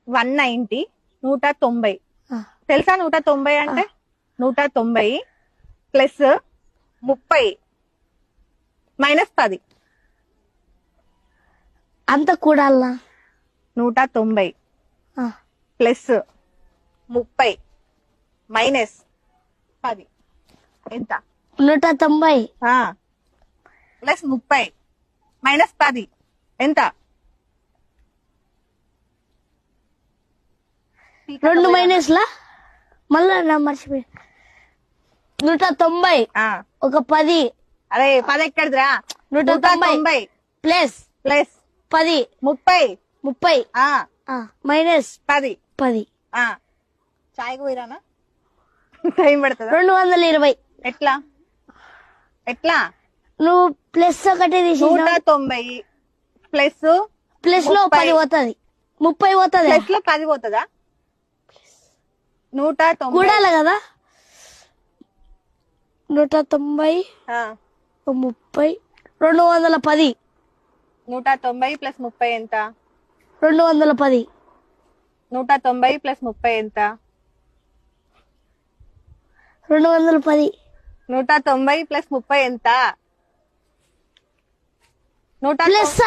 190 190 తెలుసా 190 అంటే 190 plus 30 minus 10 అంత కూడాలా 190 ప్లస్ 30 మైనస్ 10 ఎంత 190 ప్లస్ 30 మైనస్ 10 ఎంత 2 మైనస్ లా మళ్ళా నా మర్చిపోయి 190 ఒక 10 అరే 10 ఎక్కడిదిరా 190 ప్లస్ ప్లస్ 10 30 మైనస్ 10 చాయ్ పోయిరానా టైం పడుతుందా 220 ఎట్లా నువ్వు ప్లస్ ఒకటి తీసి 190 ప్లస్ ప్లస్ లో 10 పోతుంది 30 పోతుంది ప్లస్ లో 10 పోతుందా 190 కూడాలి కదా 190 30 210 190 ప్లస్ 30 ఎంత 210 190 ప్లస్ 30 ఎంత 210 190 ప్లస్ 30 ఎంత ప్లస్